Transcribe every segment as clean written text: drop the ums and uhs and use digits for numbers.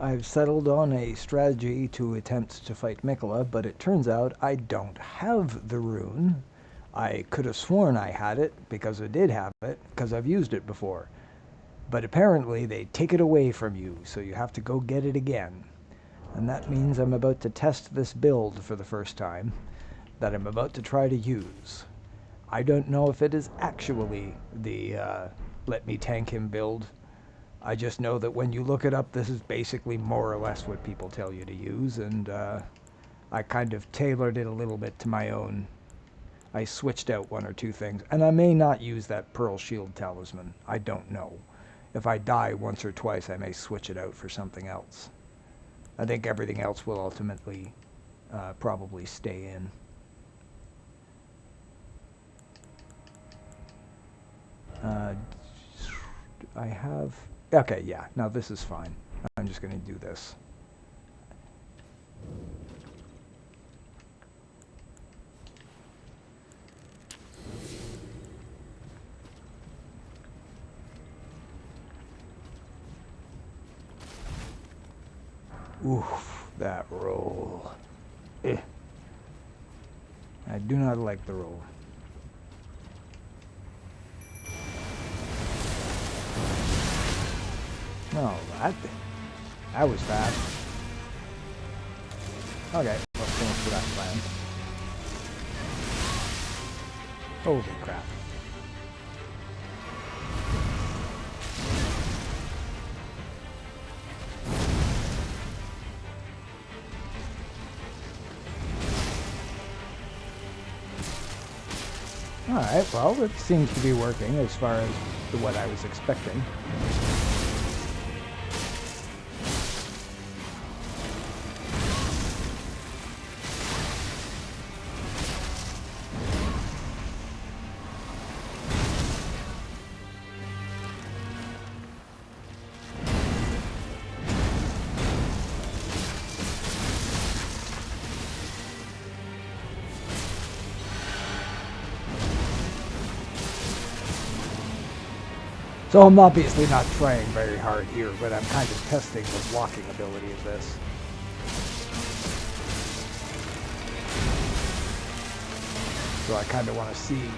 I've settled on a strategy to attempt to fight Mikola, but it turns out I don't have the rune. I could have sworn I had it, because I did have it, because I've used it before. But apparently they take it away from you, so you have to go get it again. And that means I'm about to test this build for the first time that I'm about to try to use. I don't know if it is actually the let me tank him build. I just know that when you look it up, this is basically more or less what people tell you to use, and I kind of tailored it a little bit to my own. I switched out one or two things, and I may not use that Pearl Shield Talisman. I don't know. If I die once or twice, I may switch it out for something else. I think everything else will ultimately probably stay in. I have... Okay, yeah, now this is fine. I'm just going to do this. Oof, that roll. Eh. I do not like the roll. No, that was fast. Okay, let's finish for that plan. Holy crap. Alright, well, it seems to be working as far as what I was expecting. So I'm obviously not trying very hard here, but I'm kind of testing the blocking ability of this. So I kind of want to see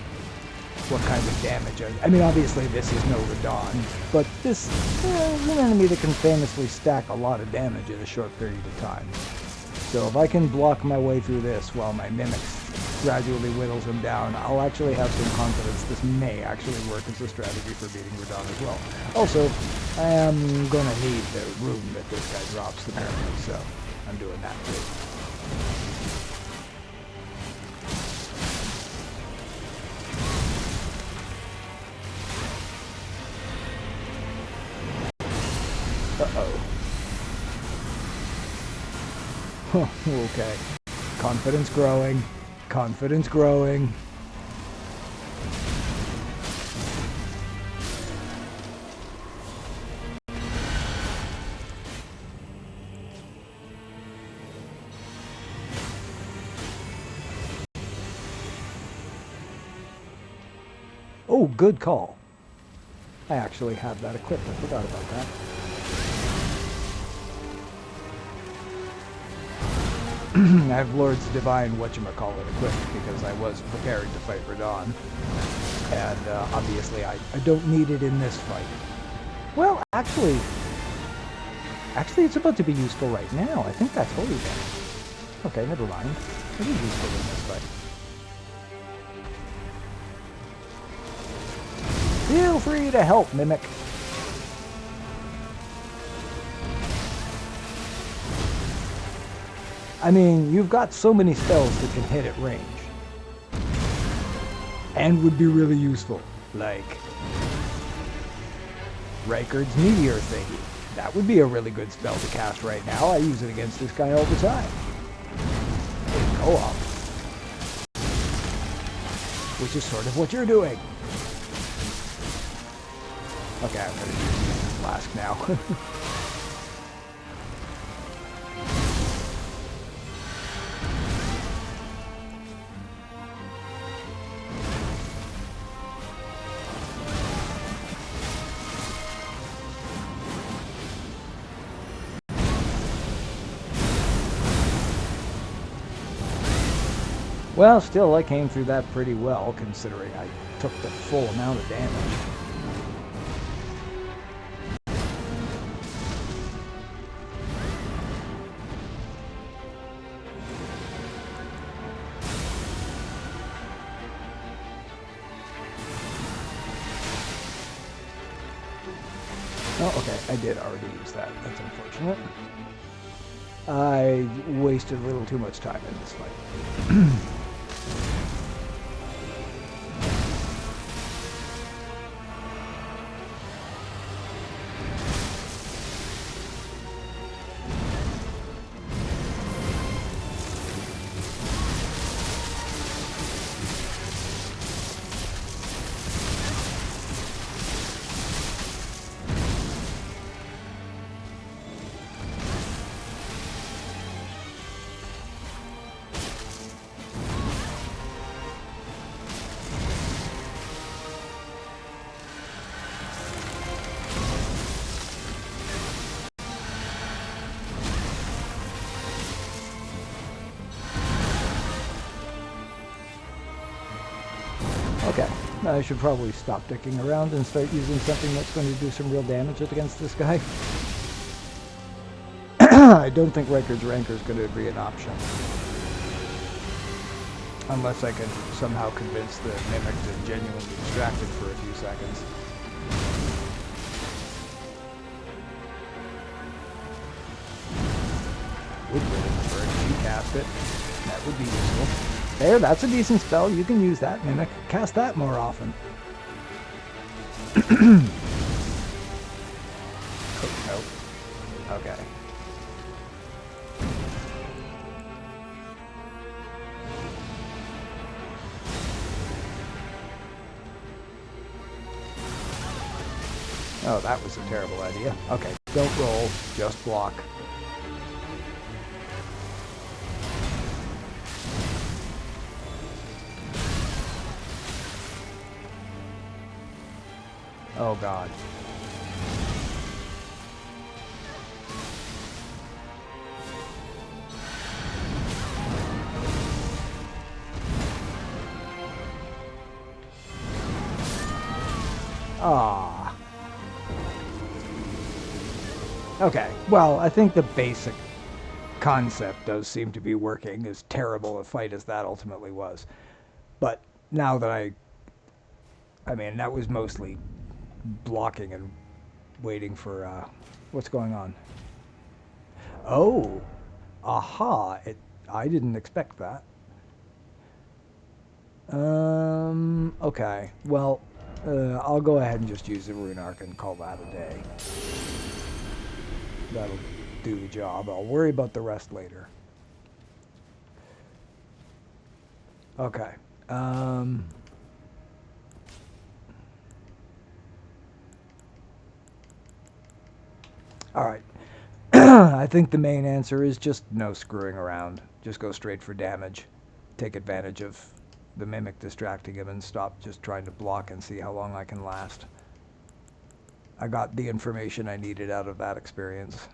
what kind of damage I mean, obviously this is no Radon, but this is an enemy that can famously stack a lot of damage in a short period of time. So if I can block my way through this while my Mimics gradually whittles him down, I'll actually have some confidence this may actually work as a strategy for beating Radon as well. Also, I am going to need the rune that this guy drops apparently, so I'm doing that too. Uh-oh. Okay. Confidence growing. Confidence growing. Oh, good call. I actually have that equipped. I forgot about that. I have Lord's Divine whatchamacallit equipped because I was prepared to fight Radon. And obviously I don't need it in this fight. Well, actually it's about to be useful right now. I think that's Holy Damage. Okay, never mind. It is useful in this fight. Feel free to help, Mimic. I mean, you've got so many spells that can hit at range. And would be really useful. Like Rykard's Meteor thingy. That would be a really good spell to cast right now. I use it against this guy all the time. In co-op. Which is sort of what you're doing. Okay, I'm gonna use Flask now. Well, still, I came through that pretty well, considering I took the full amount of damage. Oh, okay, I did already use that. That's unfortunate. I wasted a little too much time in this fight. Okay, I should probably stop dicking around and start using something that's going to do some real damage against this guy. I don't think Riker's Ranker is going to be an option. Unless I can somehow convince the Mimic to genuinely distract it for a few seconds. Would really prefer if you cast it. That would be useful. There, that's a decent spell. You can use that, Mimic. Cast that more often. Oh, nope. Okay. Oh, that was a terrible idea. Okay, don't roll, just block. Oh god. Ah. Okay, well, I think the basic concept does seem to be working, as terrible a fight as that ultimately was. But now that I mean, that was mostly blocking and waiting for, what's going on? Oh, aha, I didn't expect that. Okay, well, I'll go ahead and just use the Rune Arc and call that a day. That'll do the job. I'll worry about the rest later. Okay. All right. I think the main answer is just no screwing around. Just go straight for damage. Take advantage of the Mimic distracting him and stop just trying to block and see how long I can last. I got the information I needed out of that experience.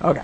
Okay.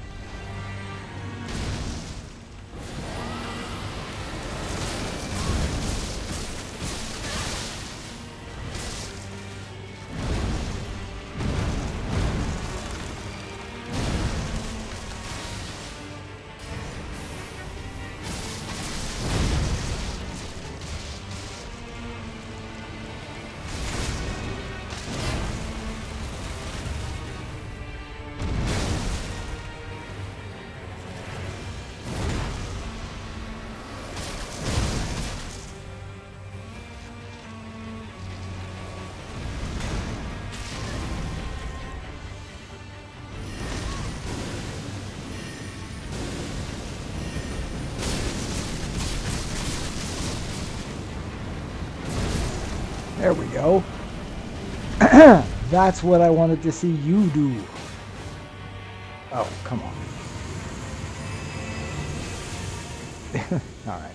There we go. That's what I wanted to see you do. Oh, come on. All right.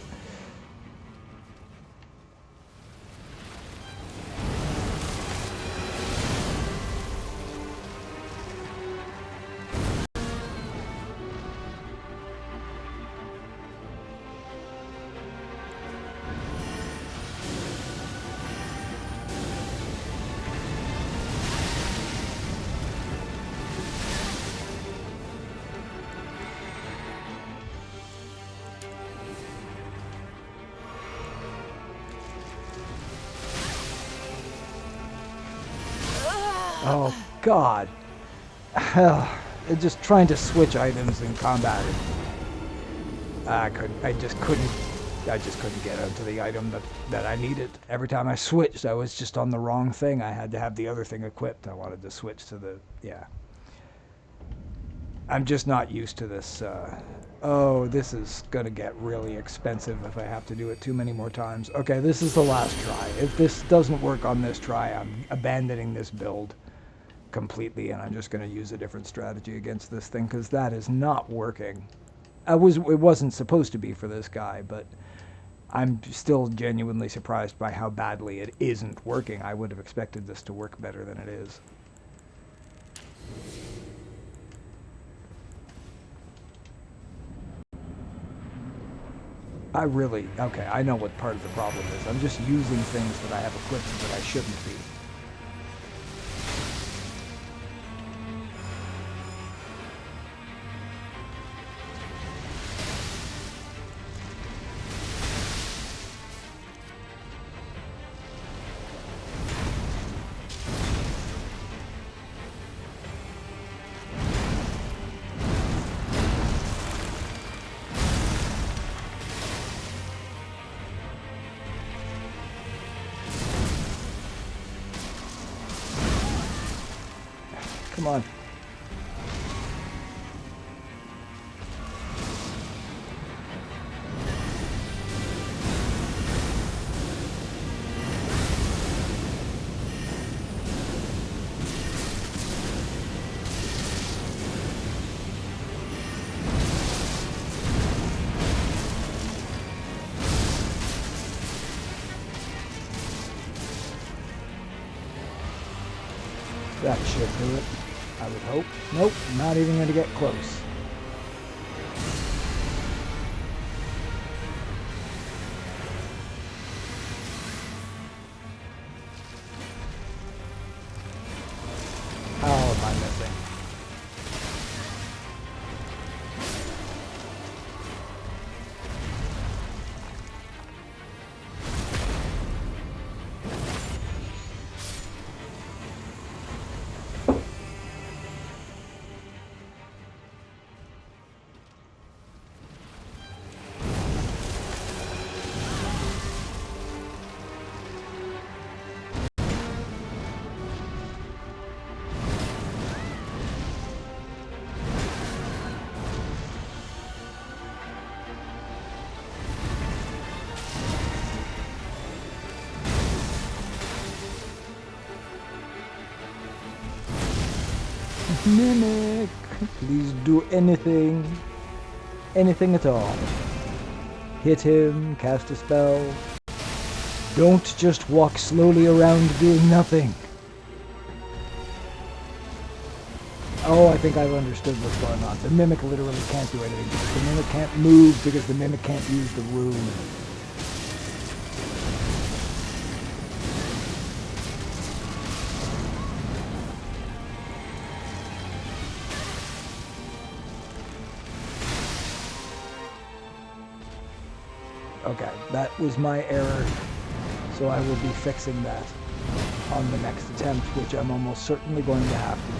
Oh, God. Just trying to switch items in combat. I just couldn't get onto the item that I needed. Every time I switched, I was just on the wrong thing. I had to have the other thing equipped. I wanted to switch to the, yeah. I'm just not used to this. Oh, this is gonna get really expensive if I have to do it too many more times. Okay, this is the last try. If this doesn't work on this try, I'm abandoning this build completely, and I'm just going to use a different strategy against this thing, because that is not working. It wasn't supposed to be for this guy, but I'm still genuinely surprised by how badly it isn't working. I would have expected this to work better than it is. Okay, I know what part of the problem is. I'm just using things that I have equipped that I shouldn't be. Come on. That should do it, I would hope. Nope, not even going to get close. How am I missing? Mimic, please do anything. Anything at all. Hit him, cast a spell. Don't just walk slowly around doing nothing. Oh, I think I've understood what's going on. The Mimic literally can't do anything because the Mimic can't move because the Mimic can't use the rune. Okay, that was my error, so I will be fixing that on the next attempt, which I'm almost certainly going to have to do.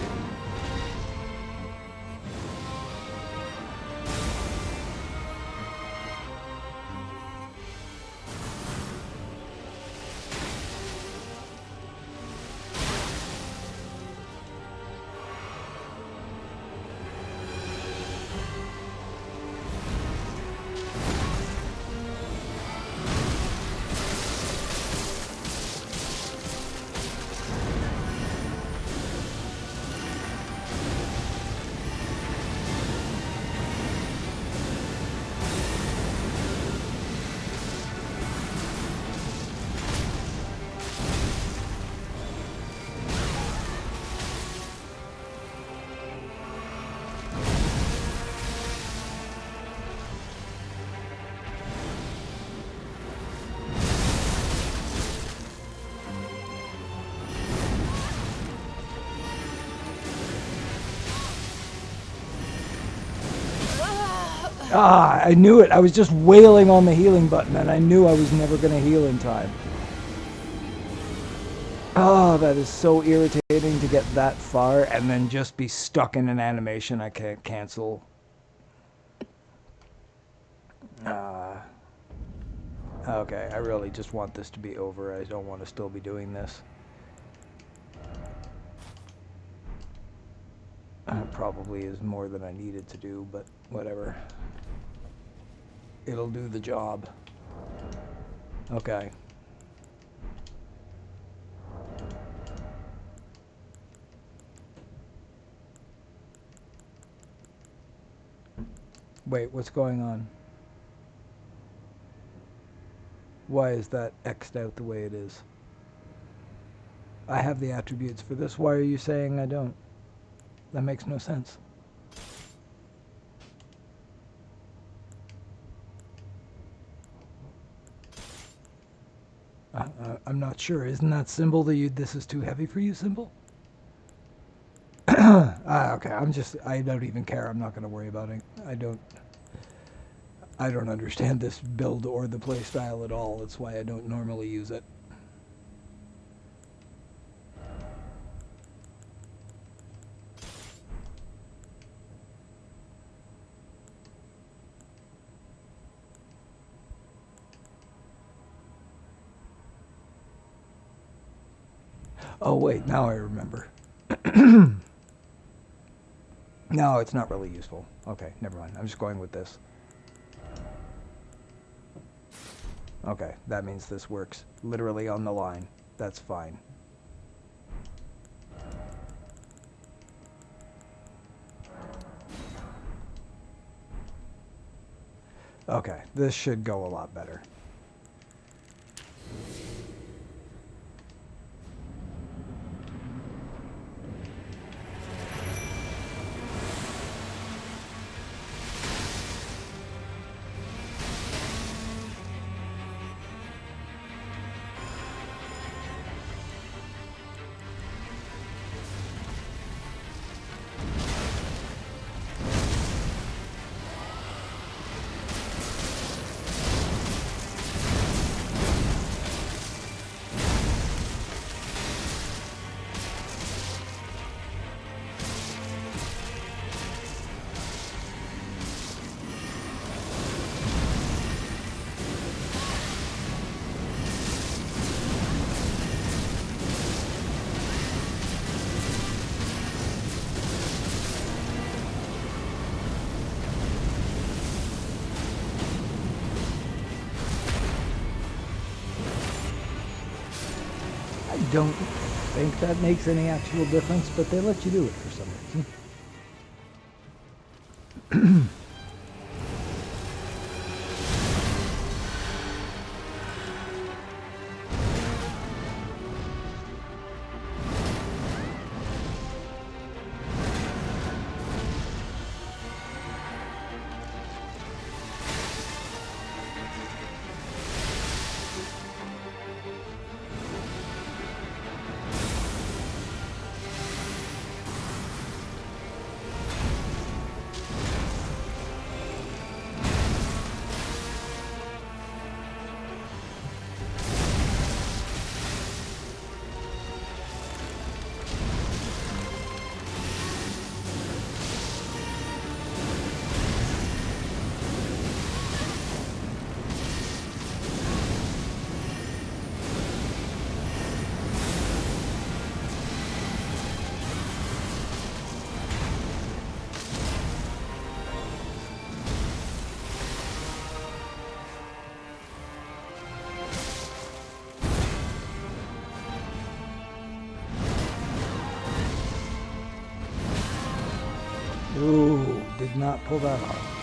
Ah, I knew it. I was just wailing on the healing button and I knew I was never going to heal in time. Oh, that is so irritating to get that far and then just be stuck in an animation I can't cancel. Okay, I really just want this to be over. I don't want to still be doing this. Probably is more than I needed to do, but whatever. It'll do the job. Okay. Wait, what's going on? Why is that X'd out the way it is? I have the attributes for this. Why are you saying I don't? That makes no sense. I'm not sure. Isn't that symbol the this is too heavy for you symbol? Okay, I don't even care. I'm not going to worry about it. I don't understand this build or the play style at all. That's why I don't normally use it. Oh wait, now I remember. No, it's not really useful. Okay, never mind. I'm just going with this. Okay, that means this works literally on the line. That's fine. Okay, this should go a lot better. I don't think that makes any actual difference, but they let you do it for some reason. Ooh, did not pull that off.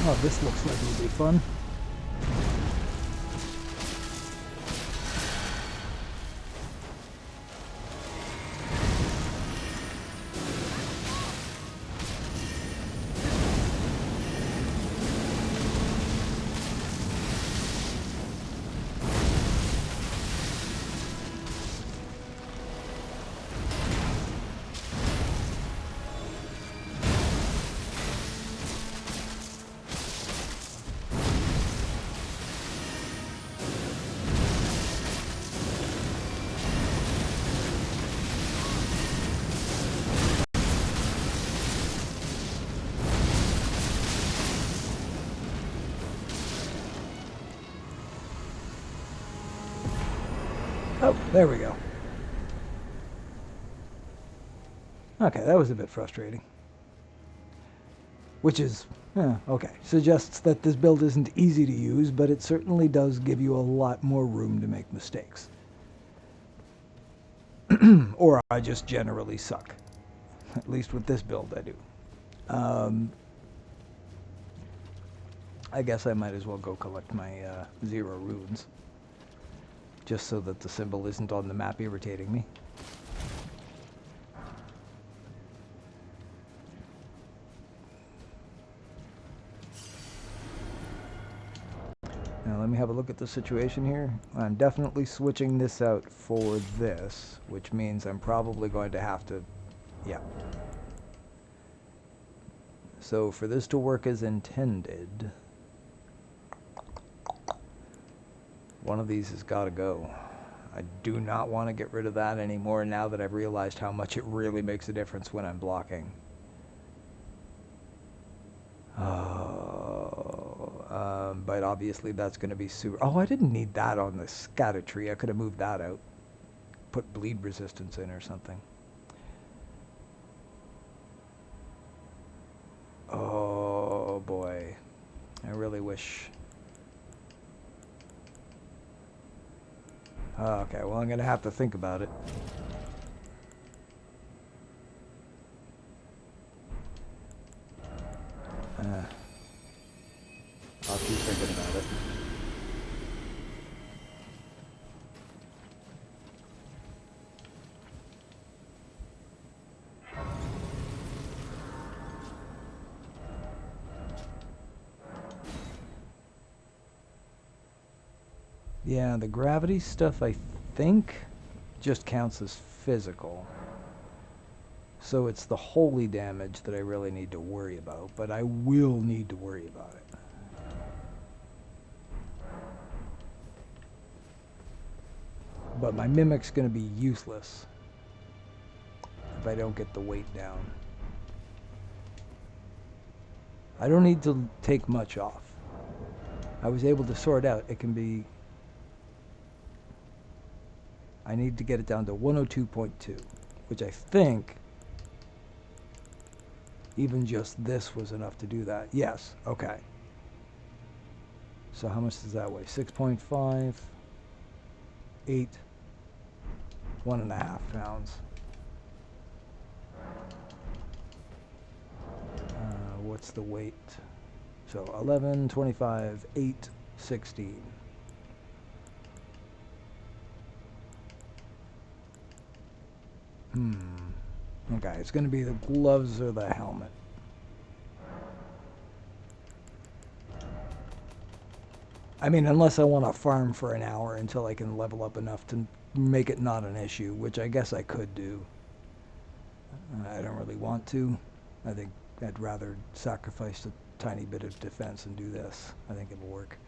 Oh, this looks like it'll be fun. Oh, there we go. Okay, that was a bit frustrating. Which is, okay, suggests that this build isn't easy to use, but it certainly does give you a lot more room to make mistakes. Or I just generally suck. At least with this build I do. I guess I might as well go collect my 0 runes. Just so that the symbol isn't on the map irritating me. Now let me have a look at the situation here. I'm definitely switching this out for this, which means I'm probably going to have to, yeah. So for this to work as intended, one of these has got to go. I do not want to get rid of that anymore now that I've realized how much it really makes a difference when I'm blocking. But obviously that's going to be super... Oh, I didn't need that on the scatter tree. I could have moved that out. Put bleed resistance in or something. Oh, boy. I really wish... Okay, well, I'm going to have to think about it. I'll keep thinking about it. Yeah, the gravity stuff, I think, just counts as physical. So it's the holy damage that I really need to worry about, but I will need to worry about it. But my mimic's going to be useless if I don't get the weight down. I don't need to take much off. I was able to sort out it can be... I need to get it down to 102.2, which I think even just this was enough to do that. Yes, okay. So how much does that weigh? 6.5, 8, 1.5 pounds. What's the weight? So 11, 25, 8, 16. Okay, it's going to be the gloves or the helmet. I mean, unless I want to farm for an hour until I can level up enough to make it not an issue, which I guess I could do. I don't really want to. I think I'd rather sacrifice a tiny bit of defense and do this. I think it'll work.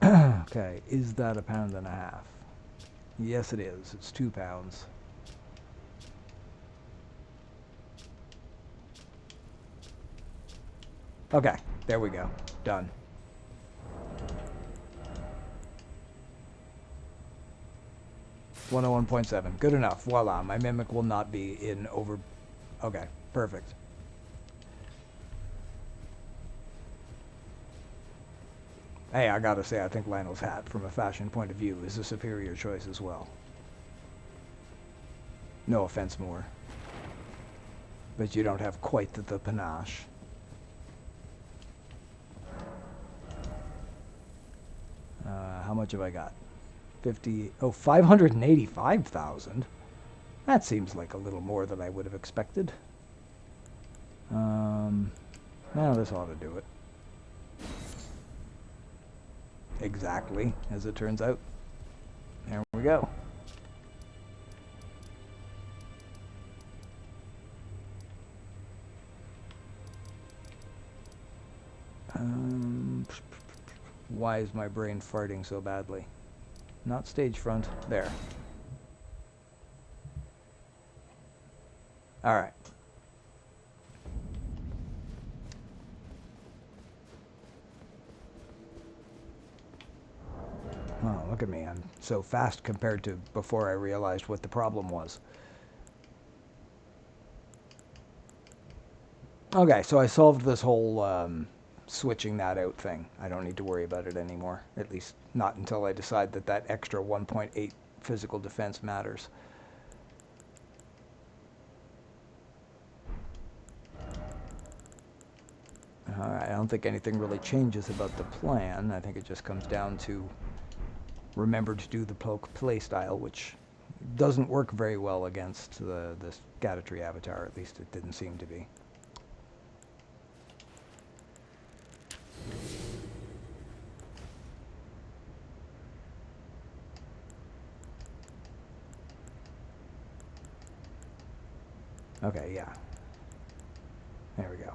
Okay, is that 1.5 pounds? Yes, it is. It's 2 pounds. Okay, there we go. Done. 101.7. Good enough. Voila. My mimic will not be in over... Okay, perfect. Hey, I gotta say, I think Lionel's hat, from a fashion point of view, is a superior choice as well. No offense, more. But you don't have quite the panache. how much have I got? 50, oh, 585,000. That seems like a little more than I would have expected. Now this ought to do it. Exactly, as it turns out. There we go. Why is my brain farting so badly? Not stage front. There. Alright. Oh, look at me. I'm so fast compared to before I realized what the problem was. Okay, so I solved this whole switching that out thing. I don't need to worry about it anymore. At least not until I decide that that extra 1.8 physical defense matters. Alright, I don't think anything really changes about the plan. I think it just comes down to remember to do the poke playstyle, which doesn't work very well against the Scattatree avatar. At least it didn't seem to be. Okay, yeah. There we go.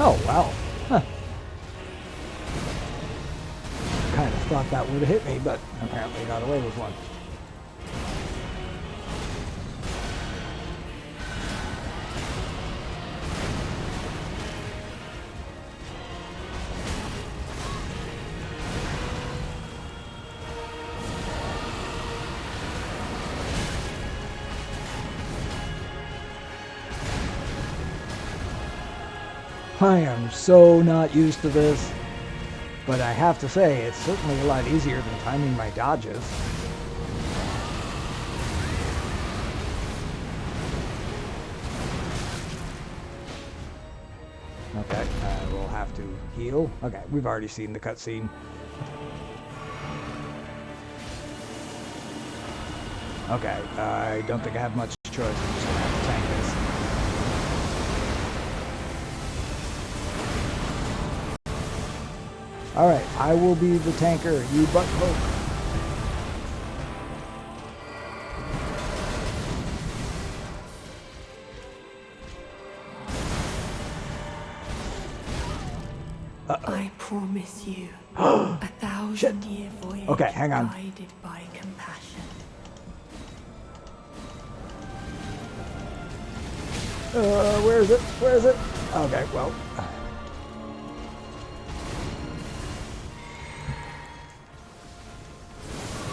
Oh, wow. Huh. Kind of thought that would have hit me, but apparently got away with one. I am so not used to this, but I have to say it's certainly a lot easier than timing my dodges. Okay, we'll have to heal. Okay, we've already seen the cutscene. Okay, I don't think I have much choice. I'm just gonna have to tank this. Alright, I will be the tanker, you butt cloak. I promise you a 1,000-year voyage okay, hang on. guided by compassion. Where is it? Where is it? Okay, well.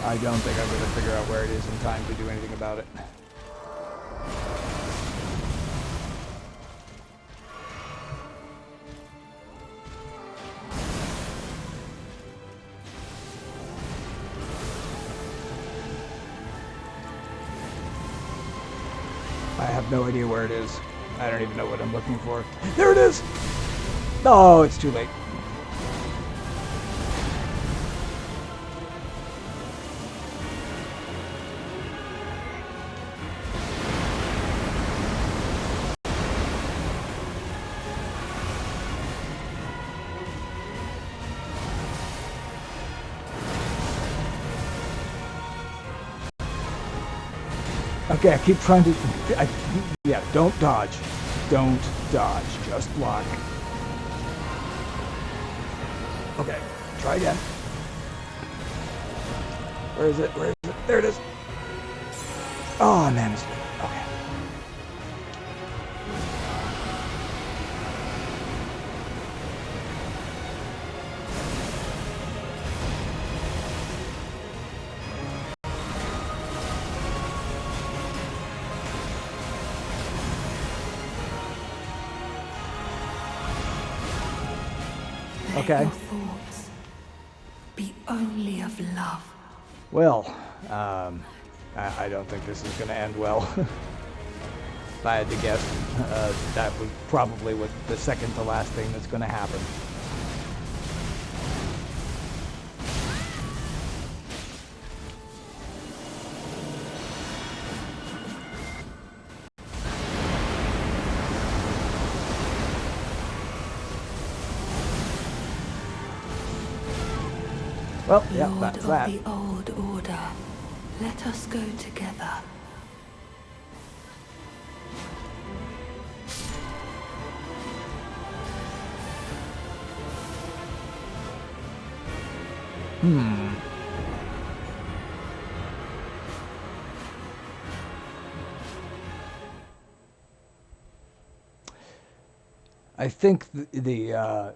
I don't think I'm going to figure out where it is in time to do anything about it. I have no idea where it is. I don't even know what I'm looking for. There it is! Oh, it's too late. Okay, I keep trying to... yeah, don't dodge. Don't dodge. Just block. Okay, try again. Where is it? Where is it? There it is. Oh, I managed it. Okay. Let Okay. your thoughts be only of love. Well, I don't think this is going to end well. If I had to guess, that was probably what the second to last thing that's going to happen. Well, yeah, Lord that's of that. the old order, let us go together. I think the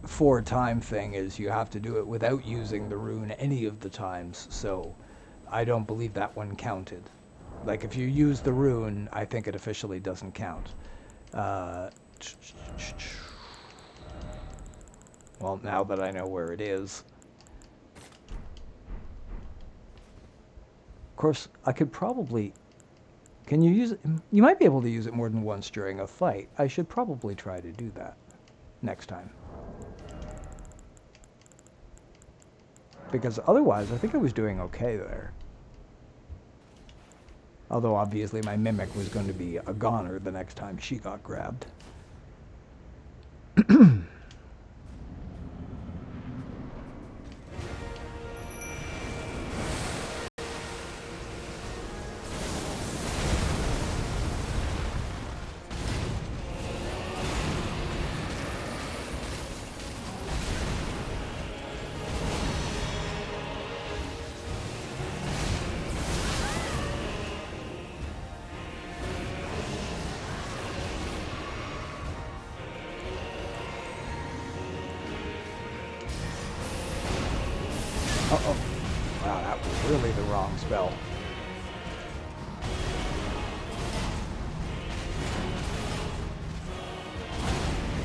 4-time thing is you have to do it without using the rune any of the times, so I don't believe that one counted. Like, if you use the rune, I think it officially doesn't count. Uh, well, now that I know where it is. Of course, I could probably... Can you use it? You might be able to use it more than once during a fight. I should probably try to do that next time. Because otherwise, I think I was doing okay there. Although, obviously, my Mimic was going to be a goner the next time she got grabbed. Uh-oh. Wow, that was really the wrong spell.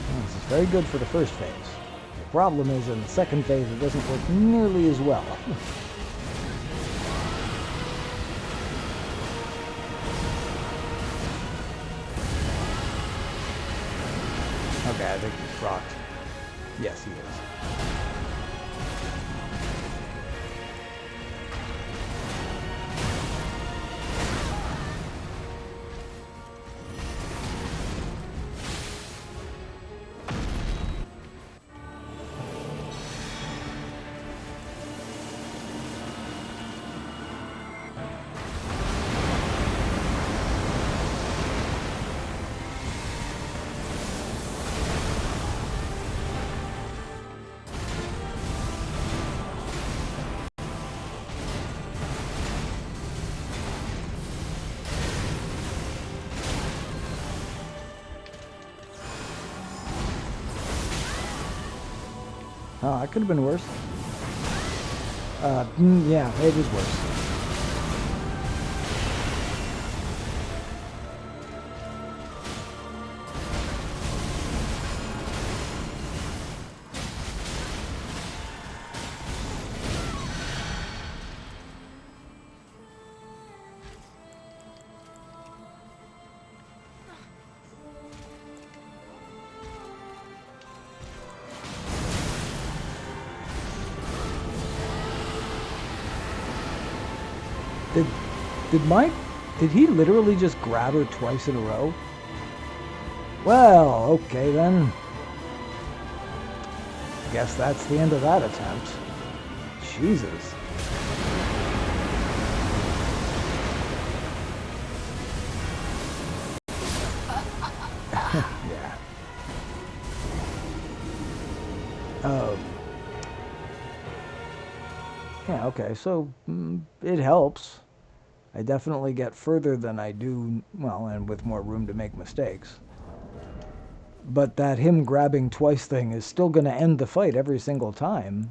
Well, this is very good for the first phase. The problem is in the second phase it doesn't work nearly as well. Okay, I think he's procced. Yes, he is. Oh, that could have been worse. Yeah, it is worse. Did did Mike? Did he literally just grab her twice in a row? Well, okay then. Guess that's the end of that attempt. Jesus. Yeah. Oh. Yeah, okay, so it helps. I definitely get further than I do, well, and with more room to make mistakes. But that him grabbing twice thing is still going to end the fight every single time,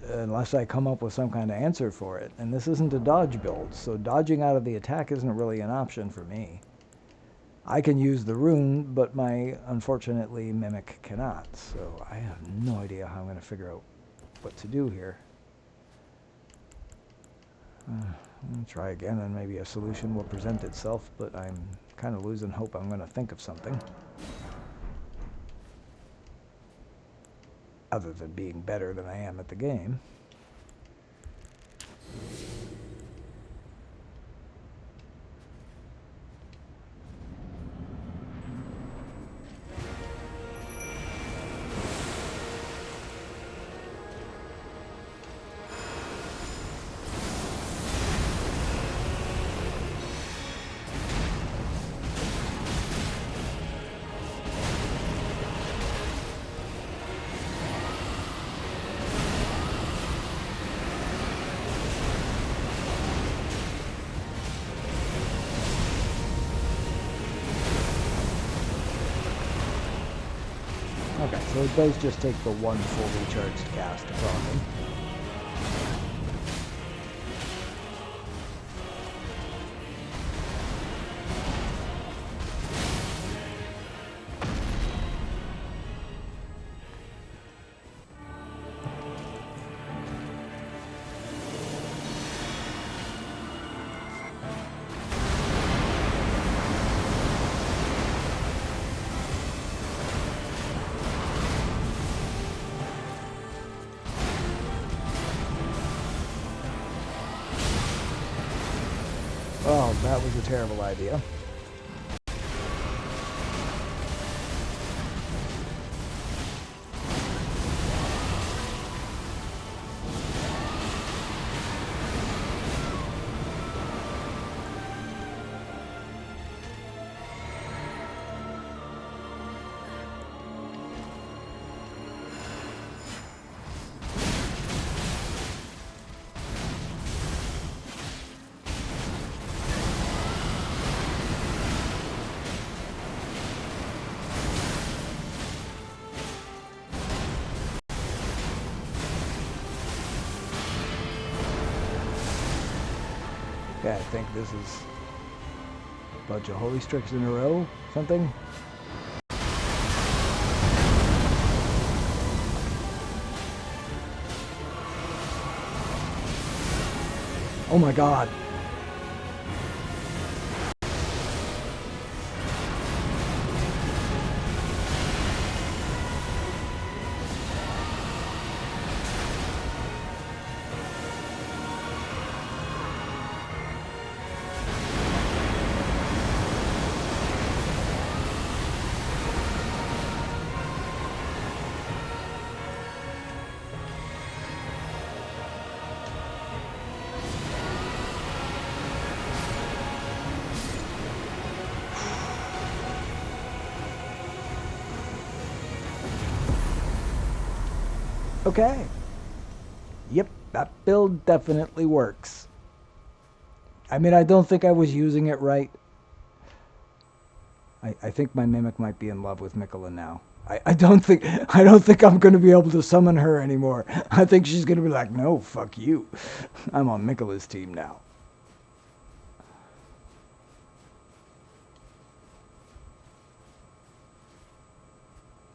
unless I come up with some kind of answer for it. And this isn't a dodge build, so dodging out of the attack isn't really an option for me. I can use the rune, but my, unfortunately, mimic cannot. So I have no idea how I'm going to figure out what to do here. I'll try again and maybe a solution will present itself, but I'm kind of losing hope I'm going to think of something. Other than being better than I am at the game. Okay, so it does just take the one fully charged cast from him. Oh, that was a terrible idea. Okay, I think this is a bunch of holy strix in a row, something. Oh my god. Okay. Yep, that build definitely works. I mean, I don't think I was using it right. I think my mimic might be in love with Mikola now. I don't think I'm gonna be able to summon her anymore. I think she's gonna be like, no, fuck you. I'm on Mikola's team now.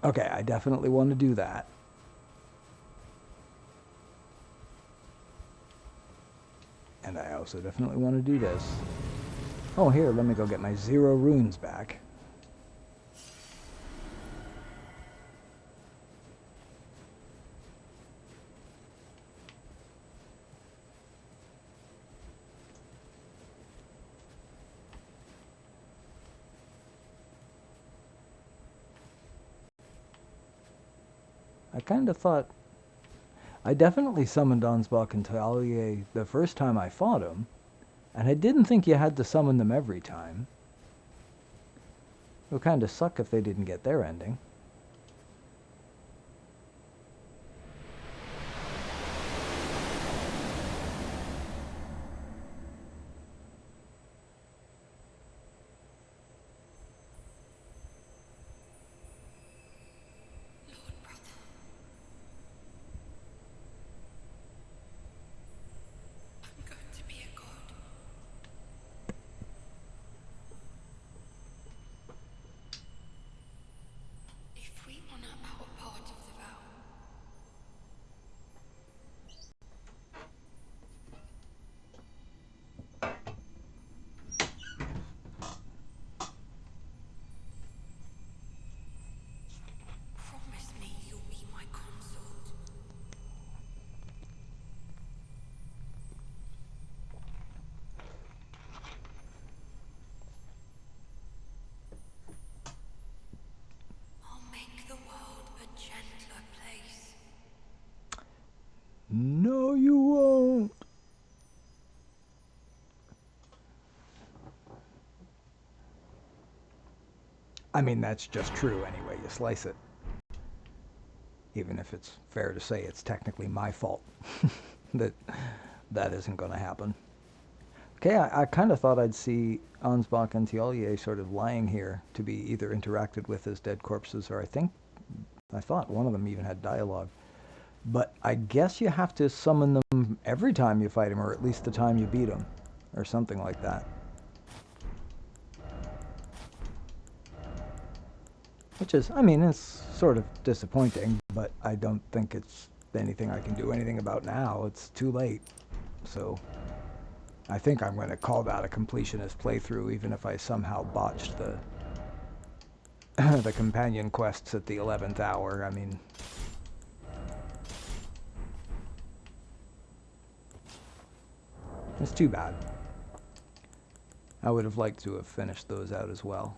Okay, I definitely want to do that. And I also definitely want to do this. Oh, here, let me go get my 0 runes back. I kind of thought... I definitely summoned Ansbach and Talia the first time I fought him, and I didn't think you had to summon them every time. It would kind of suck if they didn't get their ending. going to be a god. I mean, that's just true anyway. You slice it. Even if it's fair to say it's technically my fault that that isn't going to happen. Okay, I kind of thought I'd see Ansbach and Tiolier sort of lying here to be either interacted with as dead corpses, or I thought one of them even had dialogue. But I guess you have to summon them every time you fight him, or at least the time you beat him, or something like that. Which is, I mean, it's sort of disappointing, but I don't think it's anything I can do anything about now. It's too late. So I think I'm going to call that a completionist playthrough, even if I somehow botched the the companion quests at the 11th hour. I mean, it's too bad. I would have liked to have finished those out as well.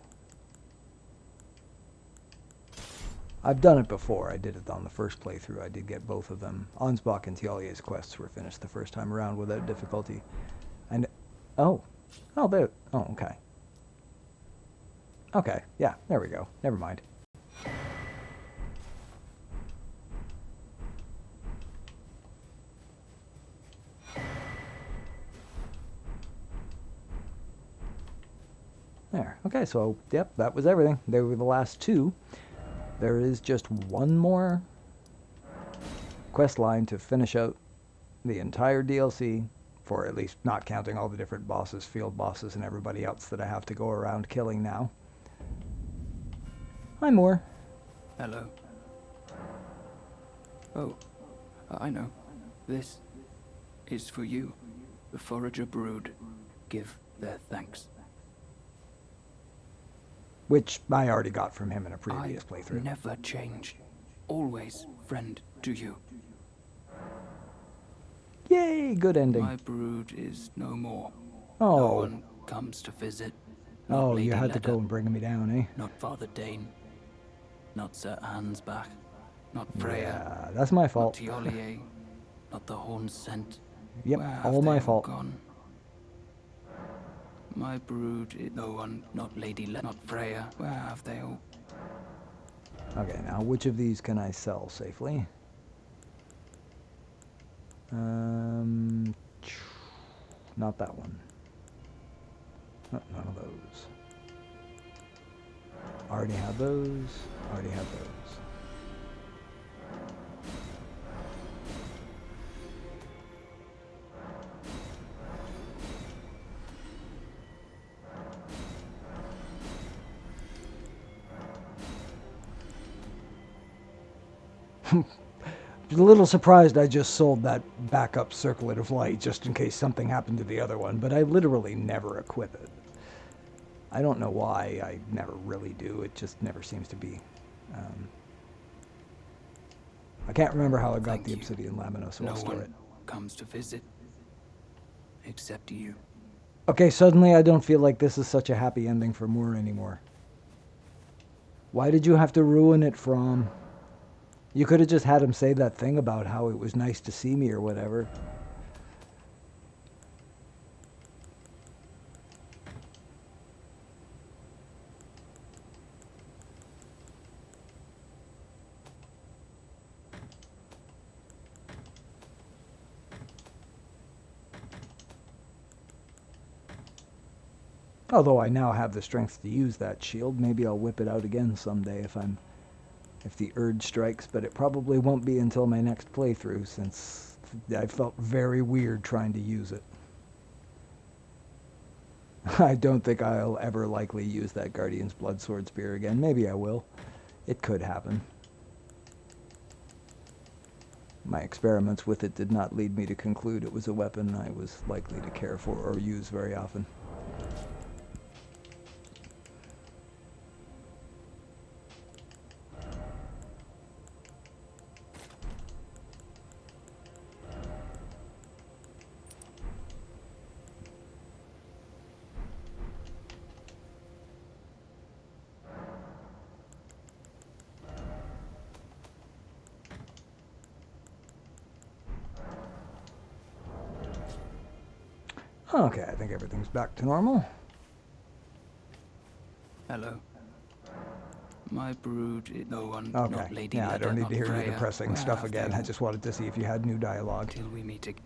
I've done it before. I did it on the first playthrough. I did get both of them. Ansbach and Tiolier's quests were finished the first time around without difficulty. And oh, there. Oh, okay. Okay, yeah, there we go. Never mind. There. Okay, so yep, that was everything. They were the last two. There is just one more quest line to finish out the entire DLC, for at least not counting all the different bosses, field bosses, and everybody else that I have to go around killing now. Hi, Moore. Hello. Oh, I know. This is for you. The Forager brood give their thanks. Which I already got from him in a previous playthrough. Never change. Always friend to you. Yay, good ending. My brood is no more. Oh. No one comes to visit. Oh, you had to go and bring me down, eh? Not Father Dane. Not Sir Ansbach. Not Freya. Yeah, that's my fault. Not Tiolier. Not the horn scent. Yep, all my fault. Gone? My brood is no one, not Lady not Freya. Where have they all? Okay, now which of these can I sell safely? Not that one. No, none of those. Already had those. Already had those. A little surprised I just sold that backup circlet of light just in case something happened to the other one, but I literally never equip it. I don't know why. I never really do. It just never seems to be. I can't remember how I got the obsidian lamina, so I'll store it. Comes to visit except you. Okay, suddenly I don't feel like this is such a happy ending for Moore anymore. Why did you have to ruin it, From? You could have just had him say that thing about how it was nice to see me or whatever. Although I now have the strength to use that shield, maybe I'll whip it out again someday if the urge strikes, but it probably won't be until my next playthrough, since I felt very weird trying to use it. I don't think I'll ever likely use that Guardian's Bloodsword Spear again. Maybe I will. It could happen. My experiments with it did not lead me to conclude it was a weapon I was likely to care for or use very often. Okay, I think everything's back to normal. Hello. My brood, no, I'm Okay. not Lady Yeah, I Leda, don't need not to hear your Freya. depressing Where stuff have again. they I just wanted to see if you had new dialogue. till we meet again?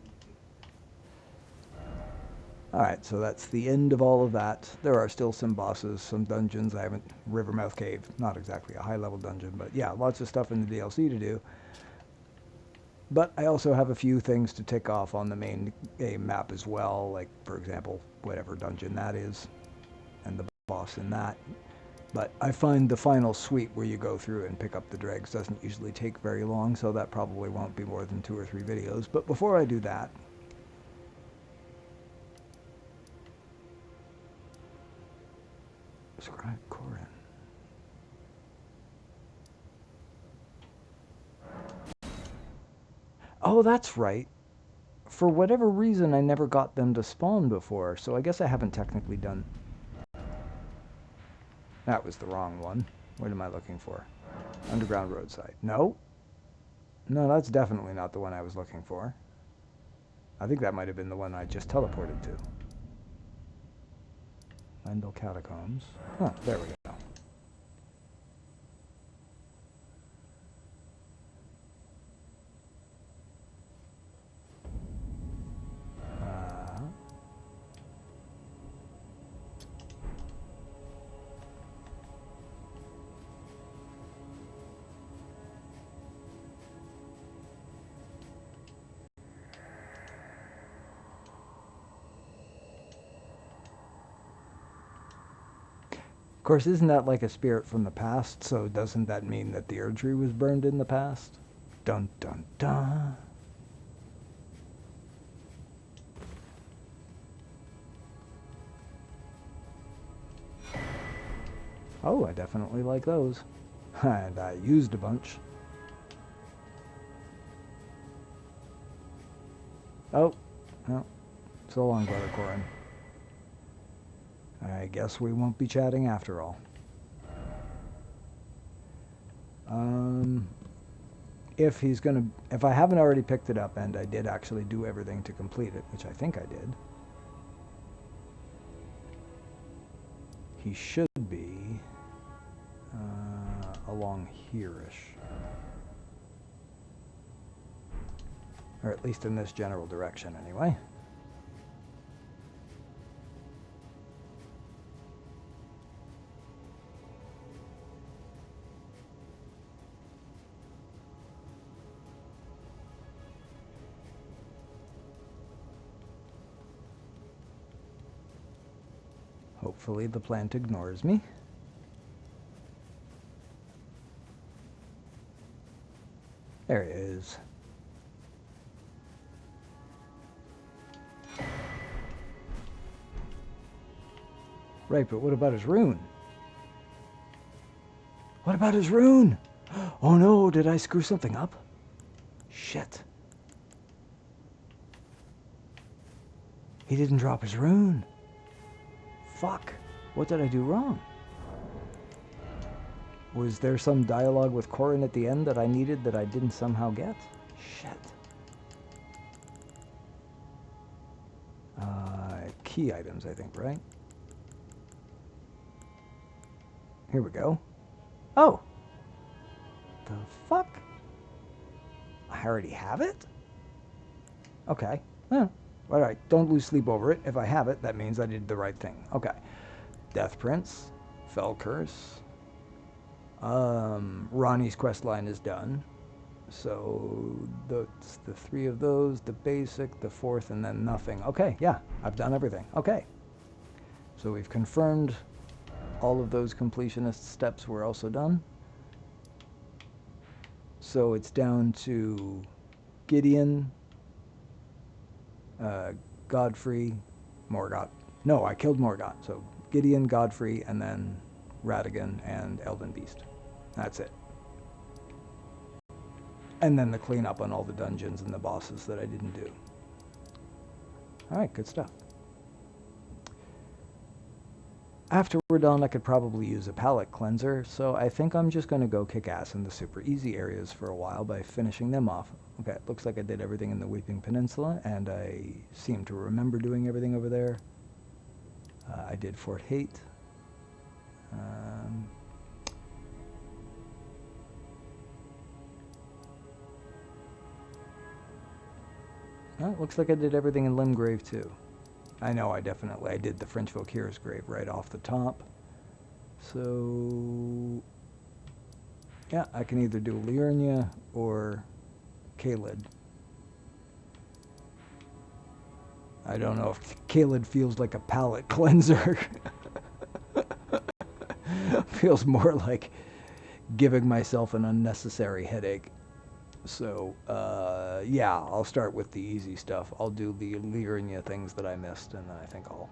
Alright, so that's the end of all of that. There are still some bosses, some dungeons. I haven't... Rivermouth Cave, not exactly a high-level dungeon, but yeah, lots of stuff in the DLC to do. But I also have a few things to tick off on the main game map as well, like, for example, whatever dungeon that is, and the boss in that. But I find the final sweep where you go through and pick up the dregs doesn't usually take very long, so that probably won't be more than 2 or 3 videos. But before I do that... Scribe Corin. Oh, that's right. For whatever reason, I never got them to spawn before, so I guess I haven't technically done... That was the wrong one. What am I looking for? Underground roadside. No. No, that's definitely not the one I was looking for. I think that might have been the one I just teleported to. Lendal Catacombs. Huh, there we go. Uh, of course, isn't that like a spirit from the past? So doesn't that mean that the Erdtree was burned in the past? Dun dun dun. Oh, I definitely like those. And I used a bunch. Oh, well, so long, Brother Corin. I guess we won't be chatting after all. Um, if I haven't already picked it up, and I did actually do everything to complete it, which I think I did, he should be along here-ish. Or at least in this general direction, anyway. Hopefully the plant ignores me. There it is. Right, but what about his rune? What about his rune? Oh no, did I screw something up? Shit. He didn't drop his rune. Fuck. What did I do wrong? Was there some dialogue with Corin at the end that I needed that I didn't somehow get? Shit. Key items, I think, right? Here we go. Oh! The fuck? I already have it? Okay. Alright, don't lose sleep over it. If I have it, that means I did the right thing. Okay. Death Prince. Fell Curse. Ronnie's quest line is done. So that's the 3 of those, the basic, the 4th, and then nothing. Okay, yeah, I've done everything. Okay. So we've confirmed all of those completionist steps were also done. So it's down to Gideon, Godfrey, Morgott. No, I killed Morgott. So Gideon, Godfrey, and then Radigan and Elden Beast. That's it. And then the cleanup on all the dungeons and the bosses that I didn't do. Alright, good stuff. After we're done, I could probably use a palate cleanser, so I think I'm just going to go kick ass in the super easy areas for a while by finishing them off. Okay, it looks like I did everything in the Weeping Peninsula, and I seem to remember doing everything over there. I did Fort Hate. Oh, looks like I did everything in Limgrave too. I know I did the French Vokir's grave right off the top. So, yeah, I can either do Liurnia or Kaled. I don't know if Kaled feels like a palate cleanser. Feels more like giving myself an unnecessary headache. So, yeah, I'll start with the easy stuff. I'll do the Liurnia things that I missed, and then I think I'll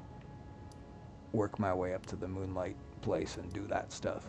work my way up to the Moonlight place and do that stuff.